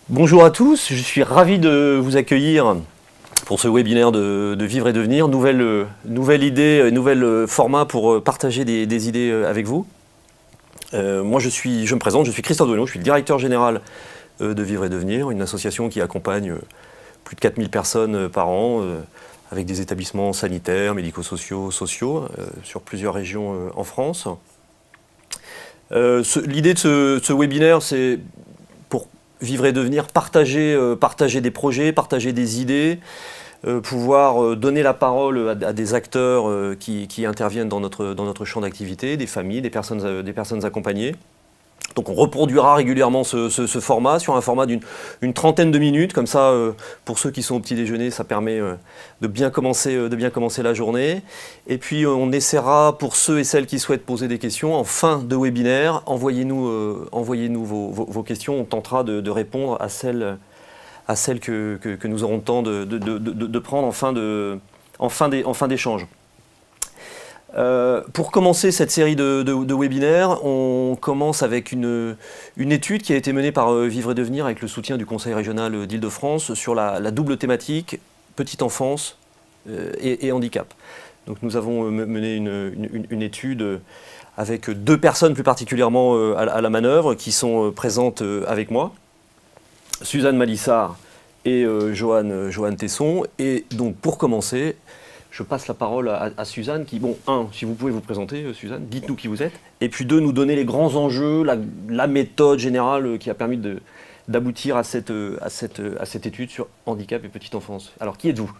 Bonjour à tous, je suis ravi de vous accueillir pour ce webinaire de Vivre et Devenir. Nouvelle idée, nouvel format pour partager des idées avec vous. Moi je me présente, je suis Christophe Donneau, je suis le directeur général de Vivre et Devenir, une association qui accompagne plus de 4000 personnes par an avec des établissements sanitaires, médico-sociaux, sur plusieurs régions en France. L'idée de ce webinaire, c'est pour Vivre et Devenir, partager des projets, partager des idées, pouvoir donner la parole à des acteurs qui interviennent dans notre champ d'activité, des familles, des personnes accompagnées. Donc on reproduira régulièrement ce format sur un format d'une trentaine de minutes, comme ça pour ceux qui sont au petit déjeuner, ça permet de bien commencer la journée. Et puis on essaiera pour ceux et celles qui souhaitent poser des questions en fin de webinaire, envoyez-nous vos questions, on tentera de répondre à celles que nous aurons le temps de prendre en fin d'échange. Pour commencer cette série de webinaires, on commence avec une étude qui a été menée par Vivre et Devenir avec le soutien du Conseil régional d'Île-de-France sur la double thématique petite enfance et handicap. Donc nous avons mené une étude avec deux personnes plus particulièrement à la manœuvre qui sont présentes avec moi, Suzanne Malissard et Joanne Tesson. Et donc pour commencer, je passe la parole à Suzanne qui, si vous pouvez vous présenter, Suzanne, dites-nous qui vous êtes. Et puis deux, nous donner les grands enjeux, la méthode générale qui a permis d'aboutir à cette étude sur handicap et petite enfance. Alors, qui êtes-vous ?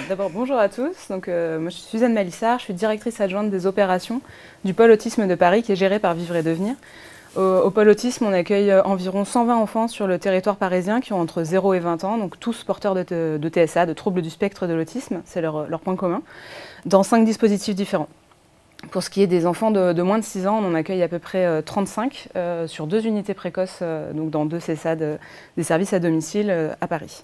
D'abord, bonjour à tous. Donc, moi, je suis Suzanne Malissard, je suis directrice adjointe des opérations du pôle autisme de Paris qui est géré par Vivre et Devenir. Au pôle autisme, on accueille environ 120 enfants sur le territoire parisien qui ont entre 0 et 20 ans, donc tous porteurs de TSA, de troubles du spectre de l'autisme, c'est leur point commun, dans 5 dispositifs différents. Pour ce qui est des enfants de moins de 6 ans, on en accueille à peu près 35 sur 2 unités précoces, donc dans 2 CESAD, des services à domicile à Paris.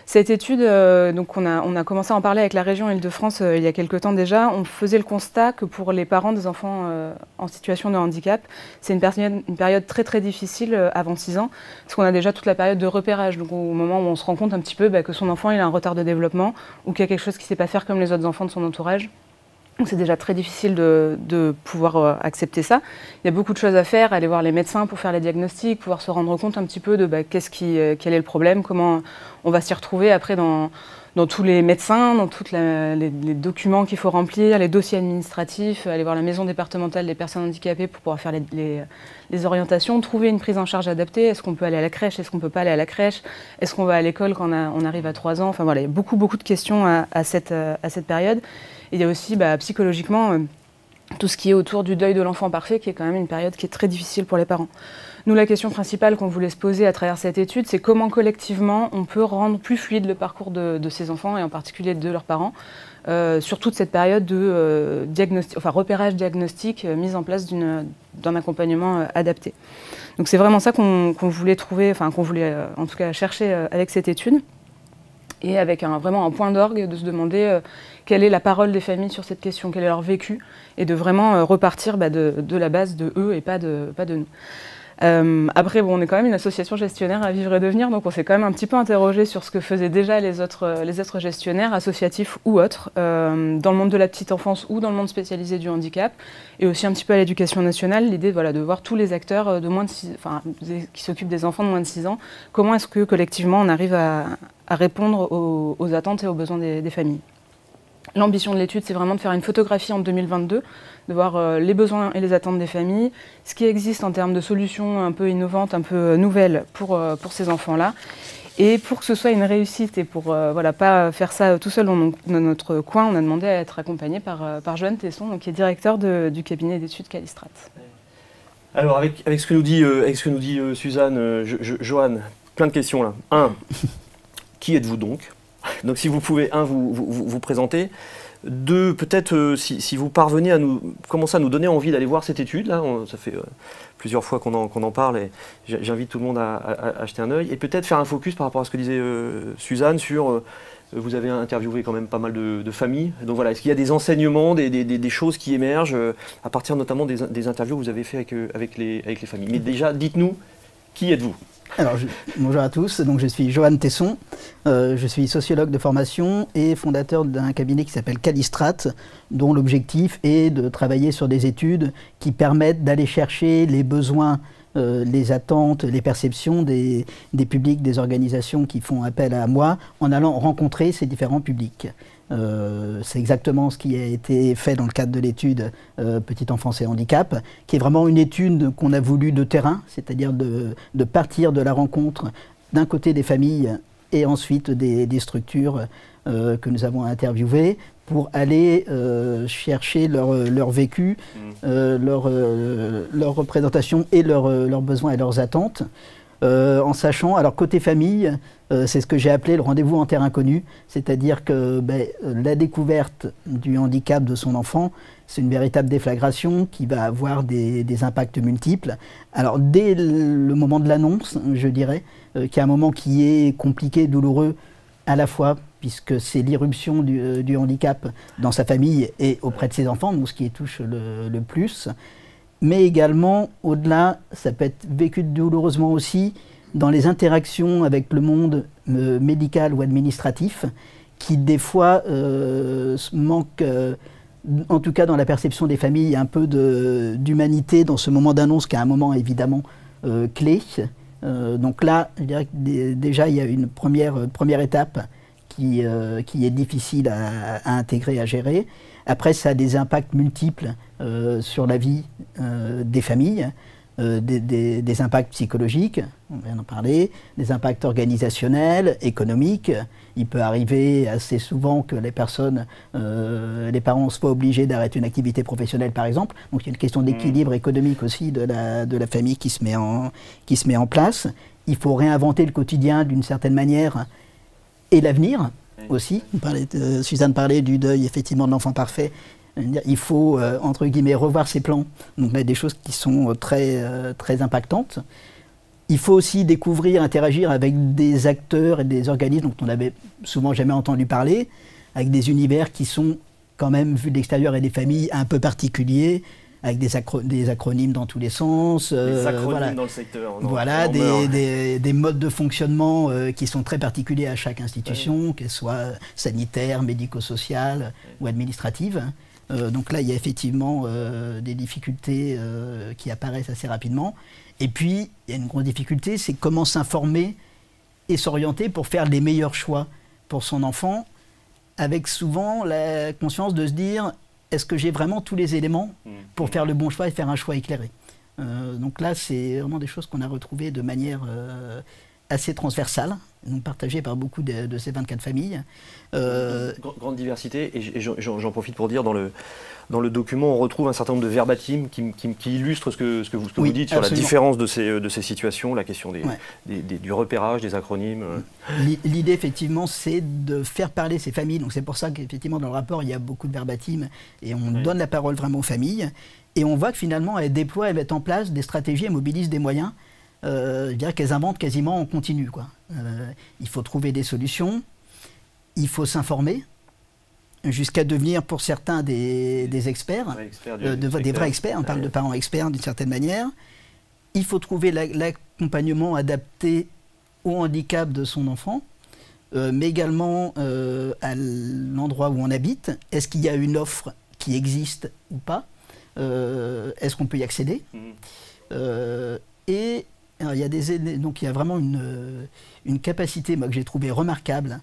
Cette étude, donc on a commencé à en parler avec la région Île-de-France il y a quelques temps déjà. On faisait le constat que pour les parents des enfants en situation de handicap, c'est une période très très difficile avant 6 ans, parce qu'on a déjà toute la période de repérage, donc au moment où on se rend compte un petit peu que son enfant il a un retard de développement ou qu'il y a quelque chose qui ne sait pas faire comme les autres enfants de son entourage. Donc c'est déjà très difficile de pouvoir accepter ça. Il y a beaucoup de choses à faire, aller voir les médecins pour faire les diagnostics, pouvoir se rendre compte un petit peu de quel est le problème, comment on va s'y retrouver après dans tous les médecins, dans tous les documents qu'il faut remplir, les dossiers administratifs, aller voir la maison départementale des personnes handicapées pour pouvoir faire les orientations, trouver une prise en charge adaptée. Est-ce qu'on peut aller à la crèche? Est-ce qu'on ne peut pas aller à la crèche? Est-ce qu'on va à l'école quand on arrive à 3 ans? Enfin voilà, il y a beaucoup de questions à cette période. Et il y a aussi psychologiquement tout ce qui est autour du deuil de l'enfant parfait, qui est quand même une période qui est très difficile pour les parents. Nous, la question principale qu'on voulait se poser à travers cette étude, c'est comment collectivement on peut rendre plus fluide le parcours de ces enfants, et en particulier de leurs parents, sur toute cette période de repérage diagnostic, mise en place d'un accompagnement adapté. Donc c'est vraiment ça qu'on voulait trouver, qu'on voulait en tout cas chercher avec cette étude. Et avec vraiment un point d'orgue de se demander quelle est la parole des familles sur cette question, quel est leur vécu, et de vraiment repartir de la base de eux et pas de nous. Après, on est quand même une association gestionnaire à Vivre et Devenir, donc on s'est quand même un petit peu interrogé sur ce que faisaient déjà les autres gestionnaires, associatifs ou autres, dans le monde de la petite enfance ou dans le monde spécialisé du handicap, et aussi un petit peu à l'éducation nationale, l'idée de voir tous les acteurs qui s'occupent des enfants de moins de 6 ans, comment est-ce que collectivement on arrive à répondre aux attentes et aux besoins des familles. L'ambition de l'étude, c'est vraiment de faire une photographie en 2022, de voir les besoins et les attentes des familles, ce qui existe en termes de solutions un peu innovantes, un peu nouvelles pour ces enfants-là. Et pour que ce soit une réussite et pour pas faire ça tout seul dans notre coin, on a demandé à être accompagné par Joanne Tesson, qui est directeur du cabinet d'études Calistrat. Alors avec ce que nous dit Suzanne, Joanne, plein de questions là. 1, qui êtes-vous donc ? Donc si vous pouvez, vous présenter. 2, peut-être si vous parvenez à commencer à nous donner envie d'aller voir cette étude, là, ça fait plusieurs fois qu'on en parle et j'invite tout le monde à jeter un œil. Et peut-être faire un focus par rapport à ce que disait Suzanne sur, vous avez interviewé quand même pas mal de familles. Donc voilà, est-ce qu'il y a des enseignements, des choses qui émergent à partir notamment des interviews que vous avez fait avec les familles. Mais déjà, dites-nous, Qui êtes-vous? Alors, bonjour à tous, donc je suis Johan Tesson, je suis sociologue de formation et fondateur d'un cabinet qui s'appelle Callistrate, dont l'objectif est de travailler sur des études qui permettent d'aller chercher les besoins, les attentes, les perceptions des publics, des organisations qui font appel à moi, en allant rencontrer ces différents publics. C'est exactement ce qui a été fait dans le cadre de l'étude Petite enfance et handicap, qui est vraiment une étude qu'on a voulu de terrain, c'est-à-dire de partir de la rencontre d'un côté des familles et ensuite des structures que nous avons interviewées pour aller chercher leur vécu, leur représentation et leurs besoins et leurs attentes. En sachant, alors côté famille, c'est ce que j'ai appelé le rendez-vous en terre inconnue, c'est-à-dire que la découverte du handicap de son enfant, c'est une véritable déflagration qui va avoir des impacts multiples. Alors dès le moment de l'annonce, je dirais, qu'il y a un moment qui est compliqué, douloureux, à la fois, puisque c'est l'irruption du handicap dans sa famille et auprès de ses enfants, donc ce qui touche le plus. Mais également, au-delà, ça peut être vécu douloureusement aussi dans les interactions avec le monde médical ou administratif, qui des fois manque, en tout cas dans la perception des familles, un peu d'humanité dans ce moment d'annonce, qui est un moment évidemment clé. Donc là, je dirais que déjà, il y a une première étape qui est difficile à intégrer, à gérer. Après, ça a des impacts multiples sur la vie des familles, des impacts psychologiques, on vient d'en parler, des impacts organisationnels, économiques. Il peut arriver assez souvent que les parents soient obligés d'arrêter une activité professionnelle, par exemple. Donc il y a une question d'équilibre économique aussi de la famille qui se met en place. Il faut réinventer le quotidien d'une certaine manière et l'avenir aussi. Suzanne parlait du deuil effectivement de l'enfant parfait. Il faut, entre guillemets, revoir ses plans. Donc, il y a des choses qui sont très impactantes. Il faut aussi découvrir, interagir avec des acteurs et des organismes dont on n'avait souvent jamais entendu parler, avec des univers qui sont quand même, vu de l'extérieur et des familles, un peu particuliers, avec des acronymes dans tous les sens. Des acronymes dans le secteur. Voilà, des modes de fonctionnement qui sont très particuliers à chaque institution, qu'elle soit sanitaire, médico-sociale ou administrative. Donc là, il y a effectivement des difficultés qui apparaissent assez rapidement. Et puis, il y a une grande difficulté, c'est comment s'informer et s'orienter pour faire les meilleurs choix pour son enfant, avec souvent la conscience de se dire, est-ce que j'ai vraiment tous les éléments pour faire le bon choix et faire un choix éclairé? Donc là, c'est vraiment des choses qu'on a retrouvées de manière assez transversale, donc partagée par beaucoup de ces 24 familles. Grande diversité, et j'en profite pour dire, dans le document, on retrouve un certain nombre de verbatim qui illustrent ce que vous dites sur la différence de ces situations, la question du repérage, des acronymes. L'idée, effectivement, c'est de faire parler ces familles. Donc c'est pour ça qu'effectivement, dans le rapport, il y a beaucoup de verbatim, et on donne la parole vraiment aux familles. Et on voit que finalement, elles déploient, elles mettent en place des stratégies, elles mobilisent des moyens. Je dirais qu'elles inventent quasiment en continu, quoi. Il faut trouver des solutions, il faut s'informer, jusqu'à devenir pour certains des experts, des vrais experts, on parle de parents experts d'une certaine manière. Il faut trouver l'accompagnement adapté au handicap de son enfant, mais également à l'endroit où on habite. Est-ce qu'il y a une offre qui existe ou pas? Est-ce qu'on peut y accéder? Et alors, donc il y a vraiment une capacité, moi, que j'ai trouvée remarquable.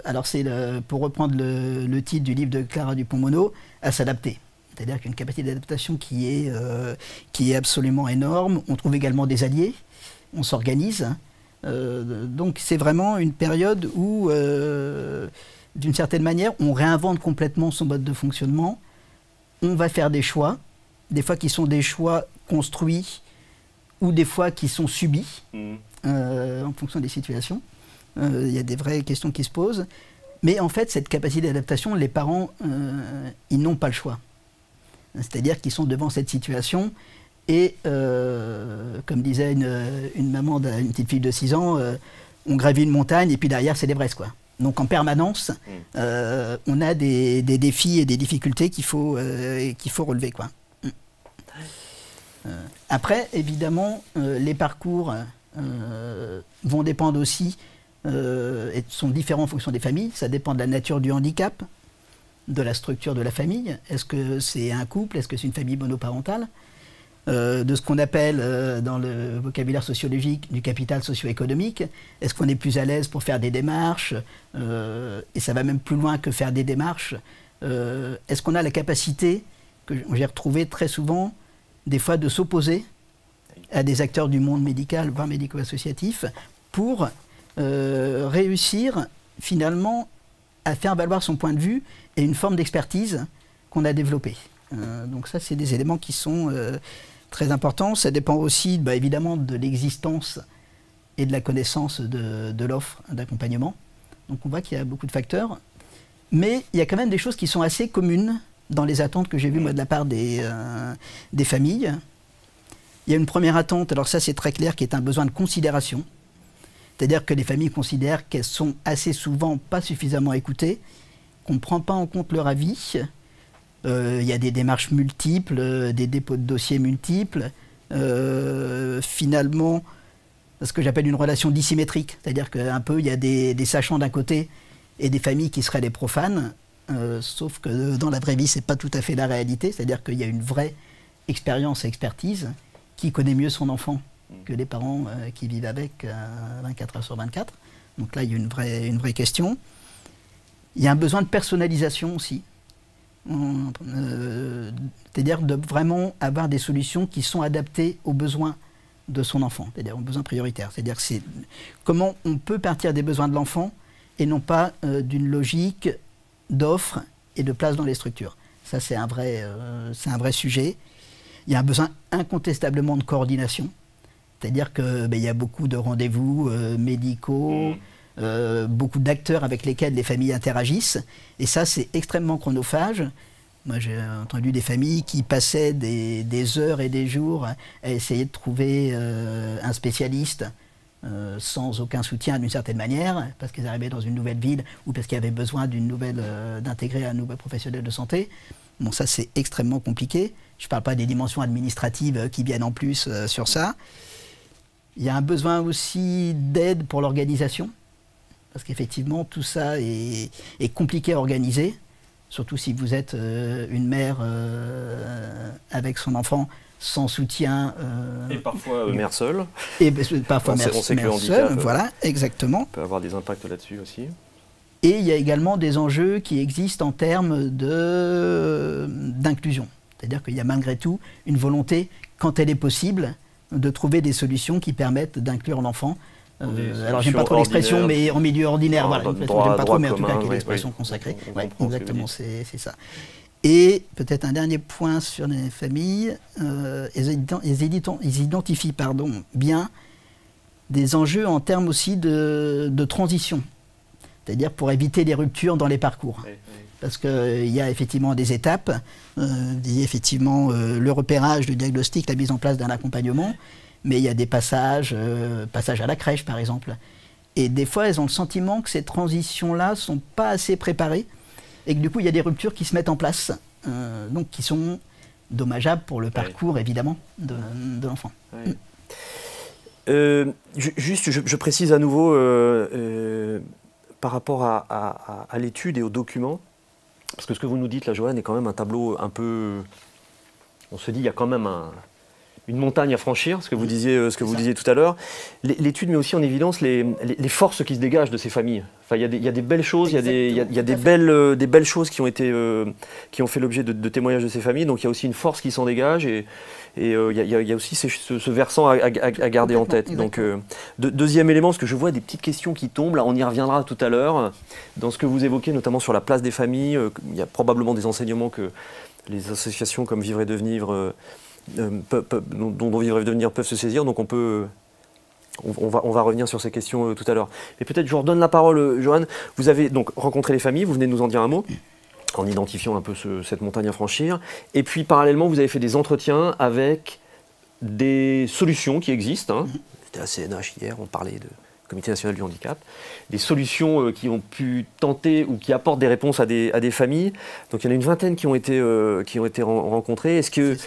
Alors c'est, pour reprendre le titre du livre de Clara Dupont-Mono, à s'adapter. C'est-à-dire qu'il y a une capacité d'adaptation qui est absolument énorme. On trouve également des alliés, on s'organise. Donc c'est vraiment une période où, d'une certaine manière, on réinvente complètement son mode de fonctionnement. On va faire des choix qui sont des choix construits, ou des fois qui sont subis, en fonction des situations. Il y a des vraies questions qui se posent. Mais en fait, cette capacité d'adaptation, les parents, ils n'ont pas le choix. C'est-à-dire qu'ils sont devant cette situation et, comme disait une maman d'une petite fille de 6 ans, on gravit une montagne et puis derrière, c'est l'Everest, quoi. Donc en permanence, on a des défis et des difficultés qu'il faut relever, quoi. Après, évidemment, les parcours vont dépendre aussi et sont différents en fonction des familles. Ça dépend de la nature du handicap, de la structure de la famille. Est-ce que c'est un couple? Est-ce que c'est une famille monoparentale? De ce qu'on appelle dans le vocabulaire sociologique du capital socio-économique. Est-ce qu'on est plus à l'aise pour faire des démarches? Et ça va même plus loin que faire des démarches. Est-ce qu'on a la capacité, que j'ai retrouvé très souvent, des fois de s'opposer à des acteurs du monde médical, voire médico-associatif, pour réussir finalement à faire valoir son point de vue et une forme d'expertise qu'on a développée. Donc ça, c'est des éléments qui sont très importants. Ça dépend aussi, évidemment, de l'existence et de la connaissance de l'offre d'accompagnement. Donc on voit qu'il y a beaucoup de facteurs. Mais il y a quand même des choses qui sont assez communes dans les attentes que j'ai vues, moi, de la part des familles. Il y a une première attente, alors ça c'est très clair, qui est un besoin de considération. C'est-à-dire que les familles considèrent qu'elles sont assez souvent pas suffisamment écoutées, qu'on ne prend pas en compte leur avis. Il y a des démarches multiples, des dépôts de dossiers multiples. Finalement, ce que j'appelle une relation dissymétrique. C'est-à-dire qu'un peu, il y a des sachants d'un côté et des familles qui seraient des profanes. Sauf que dans la vraie vie, ce n'est pas tout à fait la réalité. C'est-à-dire qu'il y a une vraie expérience et expertise. Qui connaît mieux son enfant que les parents qui vivent avec 24 heures sur 24. Donc là, il y a une vraie question. Il y a un besoin de personnalisation aussi. C'est-à-dire de vraiment avoir des solutions qui sont adaptées aux besoins de son enfant, c'est-à-dire aux besoins prioritaires. C'est-à-dire comment on peut partir des besoins de l'enfant et non pas d'une logique d'offre et de place dans les structures. Ça, c'est un vrai sujet. Il y a un besoin incontestablement de coordination, c'est-à-dire qu'il y a beaucoup de rendez-vous médicaux, beaucoup d'acteurs avec lesquels les familles interagissent, et ça c'est extrêmement chronophage. Moi j'ai entendu des familles qui passaient des heures et des jours à essayer de trouver un spécialiste sans aucun soutien d'une certaine manière, parce qu'ils arrivaient dans une nouvelle ville ou parce qu'ils avaient besoin d'intégrer un nouvel professionnel de santé. Bon, ça c'est extrêmement compliqué. Je ne parle pas des dimensions administratives qui viennent en plus sur ça. Il y a un besoin aussi d'aide pour l'organisation, parce qu'effectivement tout ça est compliqué à organiser, surtout si vous êtes une mère avec son enfant sans soutien. Et parfois mère seule. Et parfois mère seule, voilà, exactement. Peut avoir des impacts là-dessus aussi. Et il y a également des enjeux qui existent en termes d'inclusion. C'est-à-dire qu'il y a malgré tout une volonté, quand elle est possible, de trouver des solutions qui permettent d'inclure l'enfant. Alors j'aime pas trop l'expression, mais en milieu ordinaire, voilà, une expression que j'aime pas trop, mais en tout cas qui est l'expression consacrée. Ouais, exactement, c'est ça. Et peut-être un dernier point sur les familles, ils identifient bien des enjeux en termes aussi de transition. C'est-à-dire pour éviter les ruptures dans les parcours. Oui. Parce qu'il y a effectivement des étapes, il y a effectivement le repérage, le diagnostic, la mise en place d'un accompagnement, mais il y a des passages à la crèche par exemple. Et des fois, elles ont le sentiment que ces transitions-là ne sont pas assez préparées et que du coup, il y a des ruptures qui se mettent en place, donc qui sont dommageables pour le parcours évidemment de l'enfant. Oui. Juste, je précise à nouveau par rapport à l'étude et aux documents, parce que ce que vous nous dites là, Joanne, est quand même un tableau un peu... On se dit, il y a quand même une montagne à franchir, ce que vous disiez tout à l'heure. L'étude met aussi en évidence les forces qui se dégagent de ces familles. Enfin, il y a des belles choses, il y a des belles choses qui ont fait l'objet de témoignages de ces familles, donc il y a aussi une force qui s'en dégage, et il y a aussi ce versant à garder en tête. Donc, deuxième élément, parce que je vois des petites questions qui tombent, là on y reviendra tout à l'heure, dans ce que vous évoquez, notamment sur la place des familles. Il y a probablement des enseignements que les associations comme Vivre et Devenir, dont Vivre et Devenir peuvent se saisir, donc on va revenir sur ces questions tout à l'heure. Et peut-être je vous redonne la parole, Joanne. Vous avez donc rencontré les familles, vous venez de nous en dire un mot, en identifiant un peu cette montagne à franchir. Et puis parallèlement, vous avez fait des entretiens avec des solutions qui existent. C'était à CNH hier, on parlait de Comité national du handicap. Des solutions qui ont pu tenter ou qui apportent des réponses à des familles. Donc il y en a une vingtaine qui ont été rencontrées. Est-ce que...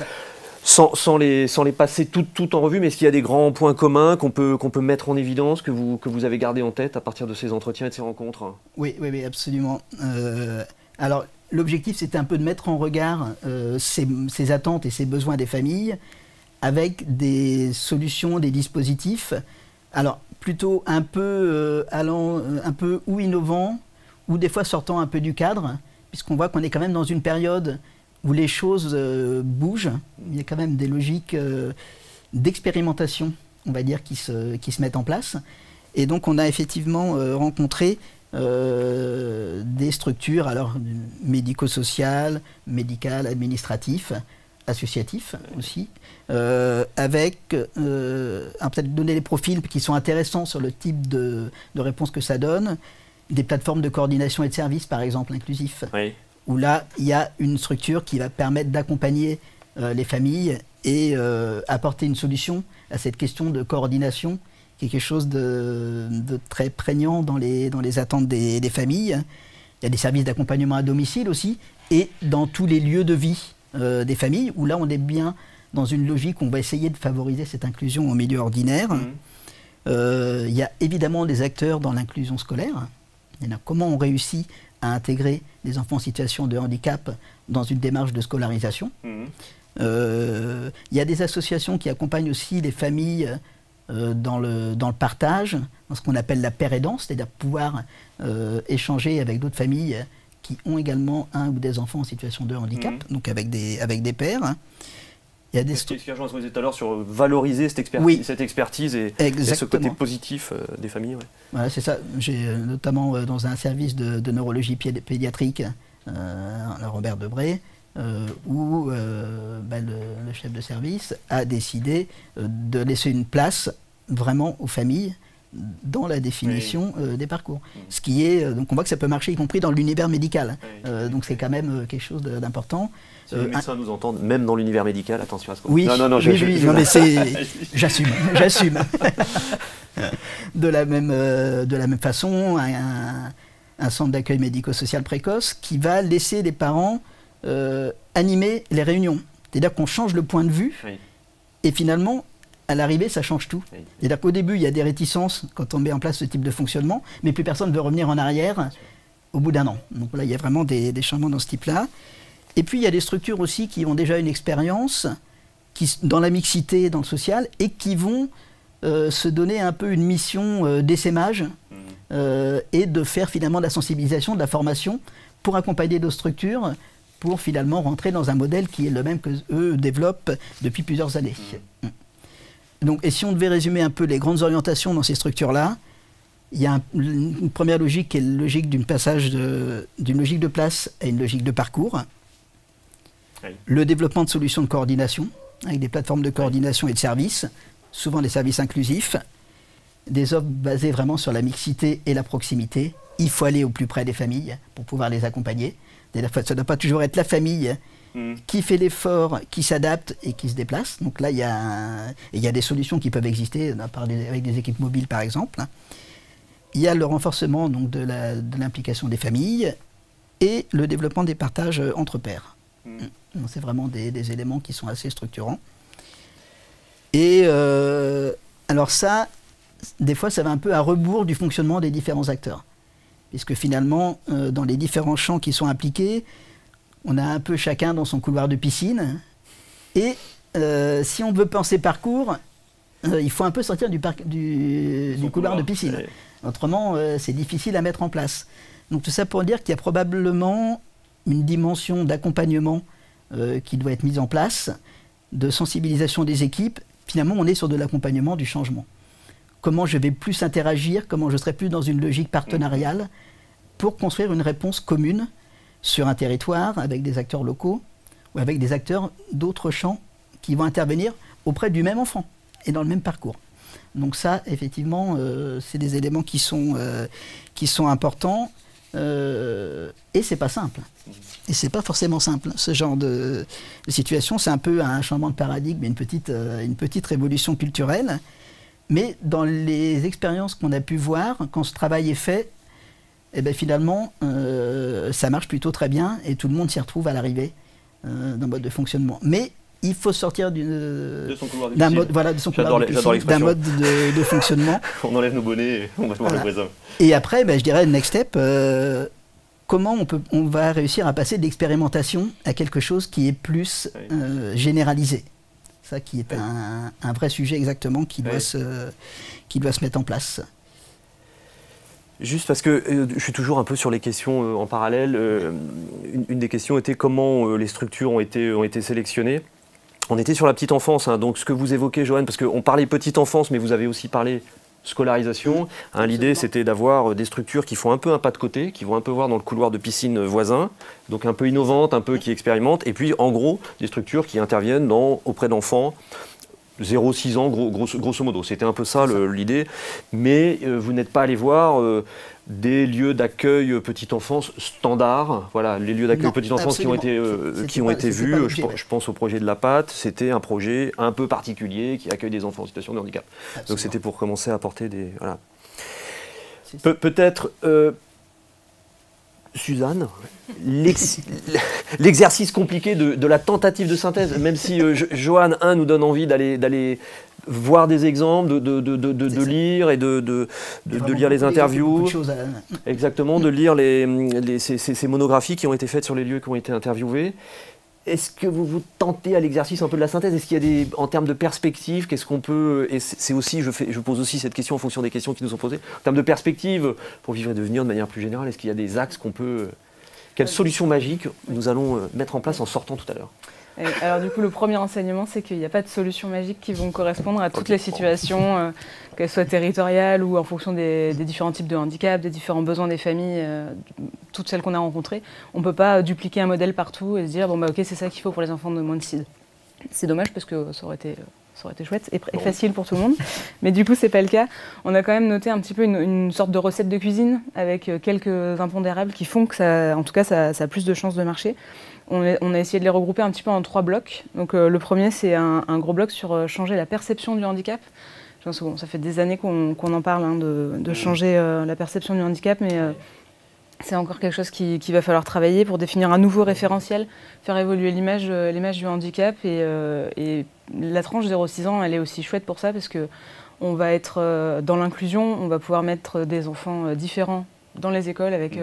sans les passer tout en revue, mais est-ce qu'il y a des grands points communs qu'on peut mettre en évidence, que vous avez gardé en tête à partir de ces entretiens et de ces rencontres? Oui, absolument. Alors, l'objectif, c'était un peu de mettre en regard ces attentes et ces besoins des familles avec des solutions, des dispositifs, alors plutôt un peu allant, un peu ou innovants, ou des fois sortant un peu du cadre, puisqu'on voit qu'on est quand même dans une période où les choses bougent. Il y a quand même des logiques d'expérimentation, on va dire, qui se mettent en place. Et donc on a effectivement rencontré des structures, alors médico-sociales, médicales, administratives, associatifs aussi, avec peut-être donner des profils qui sont intéressants sur le type de réponse que ça donne, des plateformes de coordination et de services par exemple inclusifs, oui. Où là il y a une structure qui va permettre d'accompagner les familles et apporter une solution à cette question de coordination, quelque chose de très prégnant dans les attentes des familles. Il y a des services d'accompagnement à domicile aussi et dans tous les lieux de vie des familles, où là on est bien dans une logique où on va essayer de favoriser cette inclusion au milieu ordinaire. Il y a évidemment des acteurs dans l'inclusion scolaire. Il y en a comment on réussit à intégrer les enfants en situation de handicap dans une démarche de scolarisation. Il y a des associations qui accompagnent aussi les familles dans le partage, dans ce qu'on appelle la paire-aidance, c'est-à-dire pouvoir échanger avec d'autres familles qui ont également un ou des enfants en situation de handicap, donc avec des pairs. Il y a des ce que vous disait tout à l'heure sur valoriser cette expertise et ce côté positif des familles. Ouais. Voilà, c'est ça. J'ai notamment dans un service de neurologie pédiatrique, Robert Debré, où le chef de service a décidé de laisser une place vraiment aux familles dans la définition des parcours. Ce qui est, donc on voit que ça peut marcher y compris dans l'univers médical. Donc c'est quand même quelque chose d'important. Si les médecins nous entendent, même dans l'univers médical, attention à ce qu'on dit. Oui, non, mais j'assume. De la même façon, un centre d'accueil médico-social précoce qui va laisser les parents animer les réunions. C'est-à-dire qu'on change le point de vue et finalement, à l'arrivée, ça change tout. C'est-à-dire qu'au début, il y a des réticences quand on met en place ce type de fonctionnement, mais plus personne ne veut revenir en arrière au bout d'un an. Donc là, il y a vraiment des changements dans ce type-là. Et puis, il y a des structures aussi qui ont déjà une expérience dans la mixité, dans le social, et qui vont se donner un peu une mission d'essaimage et de faire finalement de la sensibilisation, de la formation pour accompagner d'autres structures, pour finalement rentrer dans un modèle qui est le même que eux développent depuis plusieurs années. Donc, et si on devait résumer un peu les grandes orientations dans ces structures-là, il y a une première logique qui est la logique d'une passage d'une logique de place à une logique de parcours. Le développement de solutions de coordination, avec des plateformes de coordination et de services, souvent des services inclusifs, des offres basées vraiment sur la mixité et la proximité. Il faut aller au plus près des familles pour pouvoir les accompagner. Ça ne doit pas toujours être la famille qui fait l'effort, qui s'adapte et qui se déplace. Donc là, il y a des solutions qui peuvent exister avec des équipes mobiles, par exemple. Il y a le renforcement donc, de l'implication des familles et le développement des partages entre pairs. C'est vraiment des éléments qui sont assez structurants. Et alors ça, des fois, ça va un peu à rebours du fonctionnement des différents acteurs. Puisque finalement, dans les différents champs qui sont impliqués, on a un peu chacun dans son couloir de piscine. Et si on veut penser parcours, il faut un peu sortir du couloir de piscine. Ouais. Autrement, c'est difficile à mettre en place. Donc tout ça pour dire qu'il y a probablement une dimension d'accompagnement qui doit être mise en place, de sensibilisation des équipes. Finalement, on est sur de l'accompagnement du changement. Comment je vais plus interagir, comment je serai plus dans une logique partenariale pour construire une réponse commune sur un territoire avec des acteurs locaux ou avec des acteurs d'autres champs qui vont intervenir auprès du même enfant et dans le même parcours. Donc ça, effectivement, c'est des éléments qui sont importants et c'est pas simple. Et c'est pas forcément simple. Ce genre de situation, c'est un peu un changement de paradigme, une petite révolution culturelle. Mais dans les expériences qu'on a pu voir, quand ce travail est fait, eh bien finalement, ça marche plutôt très bien et tout le monde s'y retrouve à l'arrivée d'un mode de fonctionnement. Mais il faut sortir de son couloir d'un mode, voilà, de son couloir de piscine, d'un mode de fonctionnement. On enlève nos bonnets et on va voir le voisin. Et après, je dirais, next step, comment on va réussir à passer de l'expérimentation à quelque chose qui est plus généralisé. Ça qui est un vrai sujet exactement qui doit se mettre en place. Juste parce que je suis toujours un peu sur les questions en parallèle. Une des questions était comment les structures ont été sélectionnées. On était sur la petite enfance, hein, donc ce que vous évoquez, Joanne, parce qu'on parlait petite enfance, mais vous avez aussi parlé scolarisation. Hein, l'idée, c'était d'avoir des structures qui font un peu un pas de côté, qui vont un peu voir dans le couloir de piscine voisin, donc un peu innovantes, un peu qui expérimentent, et puis en gros, des structures qui interviennent auprès d'enfants 0-6 ans, grosso modo. C'était un peu ça l'idée. Mais vous n'êtes pas allé voir des lieux d'accueil petite enfance standards. Voilà, les lieux d'accueil petite enfance qui ont été vus. Je pense au projet de la Patte. C'était un projet un peu particulier qui accueille des enfants en situation de handicap. Absolument. Donc c'était pour commencer à apporter des... Voilà. Peut-être... Suzanne, l'exercice compliqué de la tentative de synthèse, même si Joanne nous donne envie d'aller voir des exemples, de lire et de lire les interviews, exactement, de lire ces monographies qui ont été faites sur les lieux qui ont été interviewés. Est-ce que vous vous tentez à l'exercice un peu de la synthèse? Est-ce qu'il y a en termes de perspective, qu'est-ce qu'on peut... Et c'est aussi, je pose aussi cette question en fonction des questions qui nous sont posées. En termes de perspective, pour vivre et devenir de manière plus générale, est-ce qu'il y a des axes qu'on peut... Quelle solution magique nous allons mettre en place en sortant tout à l'heure? Alors du coup, le premier enseignement, c'est qu'il n'y a pas de solutions magiques qui vont correspondre à toutes les situations, qu'elles soient territoriales ou en fonction des différents types de handicap, des différents besoins des familles, toutes celles qu'on a rencontrées. On ne peut pas dupliquer un modèle partout et se dire, bon ok, c'est ça qu'il faut pour les enfants de moins de 6 ans. C'est dommage parce que ça aurait été chouette et facile pour tout le monde. Mais du coup, c'est pas le cas. On a quand même noté un petit peu une sorte de recette de cuisine avec quelques impondérables qui font que ça, en tout cas, ça a plus de chances de marcher. On a essayé de les regrouper un petit peu en 3 blocs. Donc le premier, c'est un gros bloc sur changer la perception du handicap. Je pense que bon, ça fait des années qu'on en parle, hein, de changer la perception du handicap, mais c'est encore quelque chose qu'il va falloir travailler pour définir un nouveau référentiel, faire évoluer l'image du handicap. Et la tranche 0-6 ans, elle est aussi chouette pour ça, parce qu'on va être dans l'inclusion, on va pouvoir mettre des enfants différents dans les écoles avec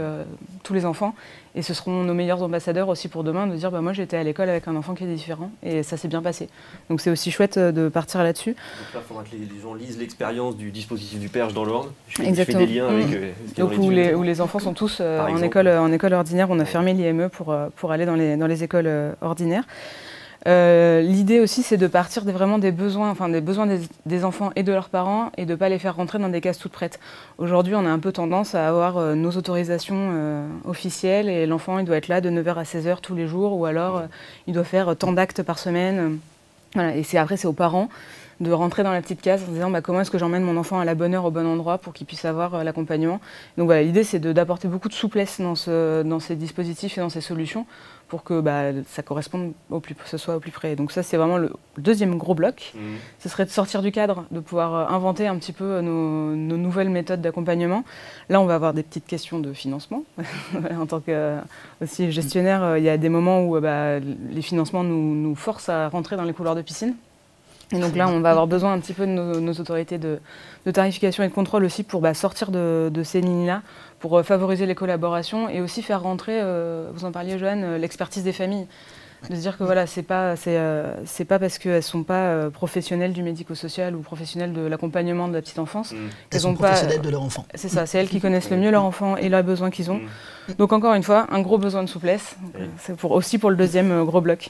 tous les enfants, et ce seront nos meilleurs ambassadeurs aussi pour demain, de dire moi j'étais à l'école avec un enfant qui est différent et ça s'est bien passé. Donc c'est aussi chouette de partir là-dessus. Donc là il faudra que les gens lisent l'expérience du dispositif du Perche dans l'Orne. Je fais des liens avec donc où les enfants sont tous en école ordinaire. On a fermé l'IME pour aller dans les écoles ordinaires. L'idée aussi, c'est de partir vraiment des besoins des enfants et de leurs parents, et de ne pas les faire rentrer dans des cases toutes prêtes. Aujourd'hui, on a un peu tendance à avoir nos autorisations officielles, et l'enfant il doit être là de 9h à 16h tous les jours, ou alors il doit faire tant d'actes par semaine. Voilà. Et après, c'est aux parents de rentrer dans la petite case en disant comment est-ce que j'emmène mon enfant à la bonne heure, au bon endroit, pour qu'il puisse avoir l'accompagnement. Donc voilà, l'idée, c'est d'apporter beaucoup de souplesse dans ces dispositifs et dans ces solutions, pour que ça corresponde ce soit au plus près. Donc ça, c'est vraiment le deuxième gros bloc. Ce serait de sortir du cadre, de pouvoir inventer un petit peu nos nouvelles méthodes d'accompagnement. Là, on va avoir des petites questions de financement. En tant que aussi gestionnaire, il y a des moments où les financements nous forcent à rentrer dans les couloirs de piscine. Et donc là, on va avoir besoin un petit peu de nos autorités de tarification et de contrôle aussi pour sortir de ces lignes-là, pour favoriser les collaborations et aussi faire rentrer, vous en parliez Joanne, l'expertise des familles. De se dire que voilà, c'est pas parce qu'elles ne sont pas professionnelles du médico-social ou professionnelles de l'accompagnement de la petite enfance qu'elles sont professionnelles de leur enfant. C'est ça, c'est elles qui connaissent le mieux leur enfant et leurs besoins qu'ils ont. Donc encore une fois, un gros besoin de souplesse, c'est aussi pour le deuxième gros bloc.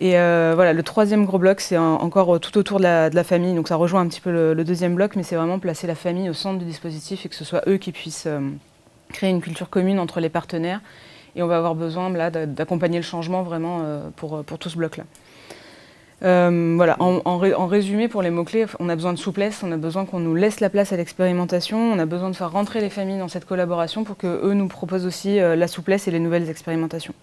Et voilà, le troisième gros bloc, c'est encore tout autour de la famille. Donc ça rejoint un petit peu le deuxième bloc, mais c'est vraiment placer la famille au centre du dispositif et que ce soit eux qui puissent créer une culture commune entre les partenaires. Et on va avoir besoin d'accompagner le changement vraiment pour tout ce bloc-là. Voilà, en résumé, pour les mots-clés, on a besoin de souplesse, on a besoin qu'on nous laisse la place à l'expérimentation, on a besoin de faire rentrer les familles dans cette collaboration pour qu'eux nous proposent aussi la souplesse et les nouvelles expérimentations.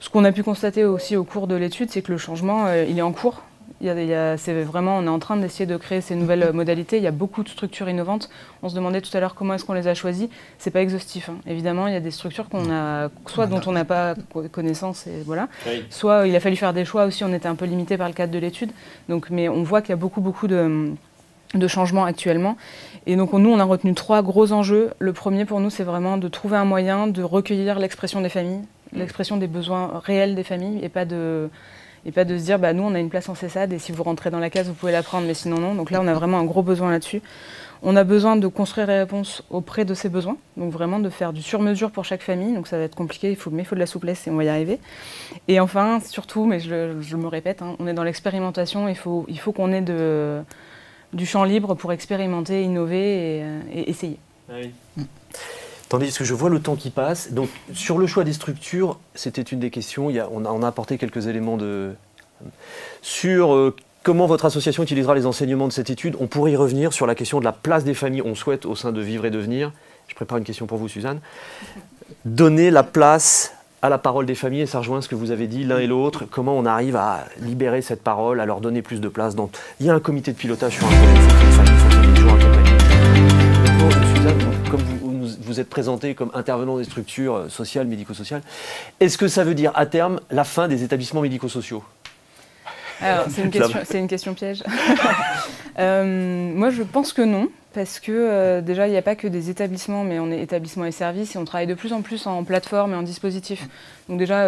Ce qu'on a pu constater aussi au cours de l'étude, c'est que le changement, il est en cours. C'est vraiment, on est en train d'essayer de créer ces nouvelles modalités. Il y a beaucoup de structures innovantes. On se demandait tout à l'heure comment est-ce qu'on les a choisies. C'est pas exhaustif, hein. Évidemment, il y a des structures qu'on a, soit dont on n'a pas connaissance, et voilà. Oui. Soit il a fallu faire des choix aussi. On était un peu limité par le cadre de l'étude. Donc, mais on voit qu'il y a beaucoup de changements actuellement. Et donc nous, on a retenu 3 gros enjeux. Le premier pour nous, c'est vraiment de trouver un moyen de recueillir l'expression des familles, l'expression des besoins réels des familles, et pas de se dire, bah, nous, on a une place en CESAD, et si vous rentrez dans la case, vous pouvez la prendre, mais sinon, non. Donc là, on a vraiment un gros besoin là-dessus. On a besoin de construire les réponses auprès de ces besoins, donc vraiment de faire du sur-mesure pour chaque famille. Donc ça va être compliqué, mais il faut de la souplesse, et on va y arriver. Et enfin, surtout, mais je me répète, hein, on est dans l'expérimentation, il faut qu'on ait du champ libre pour expérimenter, innover et essayer. Ah oui. Tandis que je vois le temps qui passe. Donc, sur le choix des structures, c'était une des questions. On a apporté quelques éléments sur comment votre association utilisera les enseignements de cette étude. On pourrait y revenir sur la question de la place des familles, on souhaite, au sein de Vivre et Devenir. Je prépare une question pour vous, Suzanne. Donner la place à la parole des familles, et ça rejoint ce que vous avez dit l'un et l'autre, comment on arrive à libérer cette parole, à leur donner plus de place. Donc, il y a un comité de pilotage sur un projet, il faut que les familles toujours accompagner. Maintenant, Suzanne, comme vous êtes présentée comme intervenant des structures sociales, médico-sociales, est-ce que ça veut dire à terme la fin des établissements médico-sociaux? Alors, c'est une question piège. Moi, je pense que non. Parce que déjà, il n'y a pas que des établissements, mais on est établissements et services, et on travaille de plus en plus en plateforme et en dispositif. Donc déjà,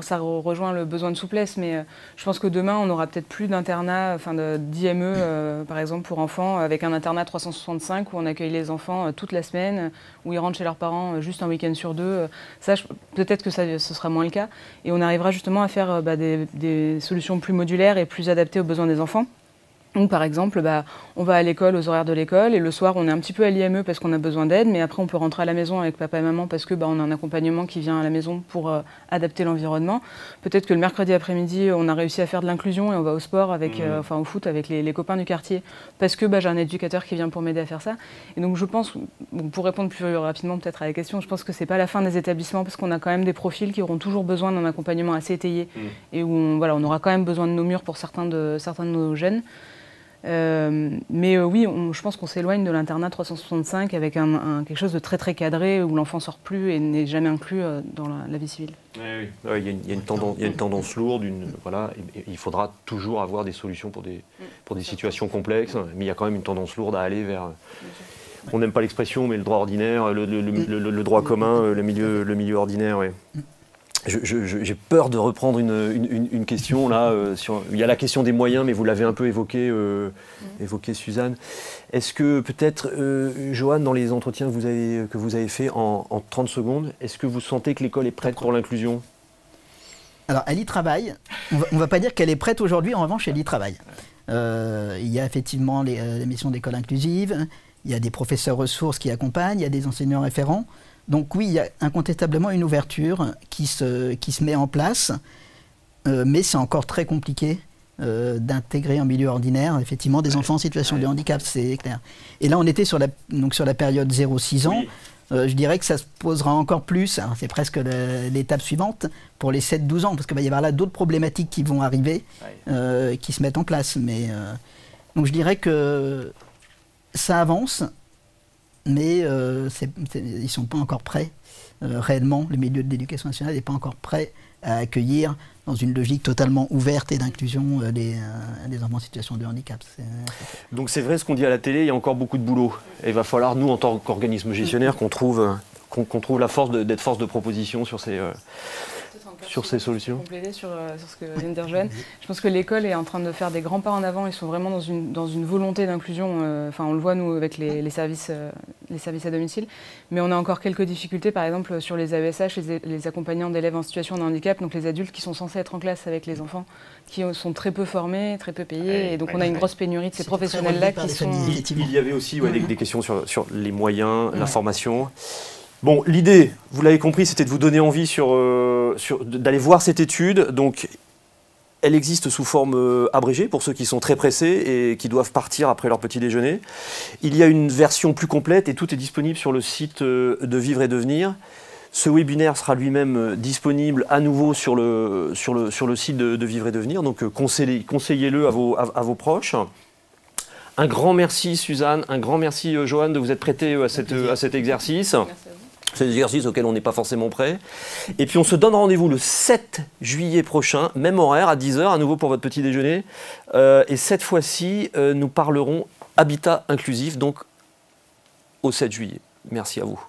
ça rejoint le besoin de souplesse, mais je pense que demain, on aura peut-être plus d'internat, enfin d'IME, par exemple, pour enfants, avec un internat 365 où on accueille les enfants toute la semaine, où ils rentrent chez leurs parents juste un week-end sur 2. Ça, peut-être que ce sera moins le cas. Et on arrivera justement à faire des solutions plus modulaires et plus adaptées aux besoins des enfants. Donc, par exemple, on va à l'école aux horaires de l'école, et le soir on est un petit peu à l'IME parce qu'on a besoin d'aide, mais après on peut rentrer à la maison avec papa et maman parce que on a un accompagnement qui vient à la maison pour adapter l'environnement. Peut-être que le mercredi après-midi on a réussi à faire de l'inclusion et on va au sport avec, enfin au foot avec les copains du quartier parce que j'ai un éducateur qui vient pour m'aider à faire ça. Et donc je pense, pour répondre plus rapidement peut-être à la question, je pense que c'est pas la fin des établissements parce qu'on a quand même des profils qui auront toujours besoin d'un accompagnement assez étayé et où on aura quand même besoin de nos murs pour certains de nos jeunes. Mais oui, je pense qu'on s'éloigne de l'internat 365 avec quelque chose de très très cadré où l'enfant sort plus et n'est jamais inclus dans la vie civile. Oui, il y a une tendance lourde, voilà, et il faudra toujours avoir des solutions pour des situations complexes, mais il y a quand même une tendance lourde à aller vers... On n'aime pas l'expression, mais le droit ordinaire, le droit commun, le milieu ordinaire, oui. J'ai peur de reprendre une question là. Il y a la question des moyens, mais vous l'avez un peu évoqué, Suzanne. Est-ce que peut-être, Joanne, dans les entretiens que vous avez faits en 30 secondes, est-ce que vous sentez que l'école est prête pour l'inclusion? Alors, elle y travaille. On ne va pas dire qu'elle est prête aujourd'hui, en revanche, elle y travaille. Il y a effectivement les missions d'école inclusive, il y a des professeurs ressources qui accompagnent, il y a des enseignants référents. Donc oui, il y a incontestablement une ouverture qui se met en place, mais c'est encore très compliqué d'intégrer en milieu ordinaire, effectivement, des enfants en situation de handicap, c'est clair. Et là, on était sur la période 0-6 ans. Je dirais que ça se posera encore plus, c'est presque l'étape suivante, pour les 7-12 ans, parce qu'il va y avoir là d'autres problématiques qui vont arriver, qui se mettent en place. Mais, donc je dirais que ça avance, mais ils ne sont pas encore prêts, réellement, le milieu de l'éducation nationale n'est pas encore prêt à accueillir, dans une logique totalement ouverte et d'inclusion, des enfants en situation de handicap. Donc c'est vrai ce qu'on dit à la télé, il y a encore beaucoup de boulot. Et il va falloir, nous, en tant qu'organisme gestionnaire, qu'on trouve la force d'être force de proposition sur ces solutions. Compléter sur ce que vient de dire Joanne. Je pense que l'école est en train de faire des grands pas en avant. Ils sont vraiment dans une volonté d'inclusion. On le voit, nous, avec les services à domicile. Mais on a encore quelques difficultés, par exemple, sur les AESH, les accompagnants d'élèves en situation de handicap, donc les adultes qui sont censés être en classe avec les enfants, qui sont très peu formés, très peu payés. Et donc on a une grosse pénurie de ces professionnels-là qui sont... Il y avait aussi des questions sur les moyens, la formation. Bon, l'idée, vous l'avez compris, c'était de vous donner envie d'aller voir cette étude. Donc, elle existe sous forme abrégée pour ceux qui sont très pressés et qui doivent partir après leur petit déjeuner. Il y a une version plus complète et tout est disponible sur le site de Vivre et Devenir. Ce webinaire sera lui-même disponible à nouveau sur le site de Vivre et Devenir, donc conseillez-le à vos proches. Un grand merci Suzanne, un grand merci Johan de vous être prêté à cet exercice. Merci à vous. C'est des exercices auxquels on n'est pas forcément prêt. Et puis on se donne rendez-vous le 7 juillet prochain, même horaire, à 10 h, à nouveau pour votre petit déjeuner. Et cette fois-ci, nous parlerons habitat inclusif, donc au 7 juillet. Merci à vous.